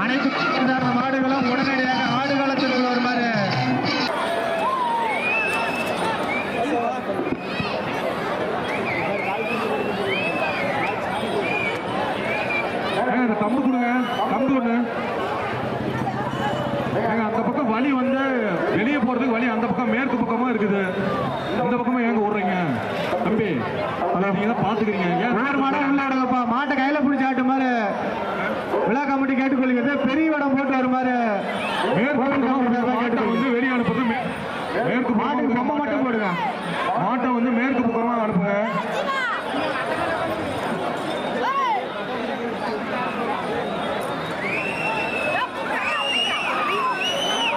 அனைத்து மாடுகளும் உடனடியாக ஆடுகளத்திற்கு வருமாறு கம்பு கொடுங்க, கம்பு ஒண்ணு. அந்த பக்கம் வழி வந்து வெளியே போறதுக்கு வழி அந்த பக்கம் மேற்கு பக்கமா இருக்குது. இந்த பக்கமா ஏங்க ஓடுறீங்க தம்பி? அதான் நீங்க தான் பாத்துக்கிறீங்க. விளையாடுங்கப்பா, மாட்டை கையில பிடிச்சி ஆட்டு மாதிரி விழா கமிட்டி கேட்டுக்கொள்கிறது. பெரிய வடம் போட்டு வருமாறு மேற்கு வந்து வெளியே அனுப்புறது. மேற்கு மாட்டுக்கு பொம்மை மட்டும் போடுங்க. மாட்டை வந்து மேற்கு பக்கமா அனுப்புங்க.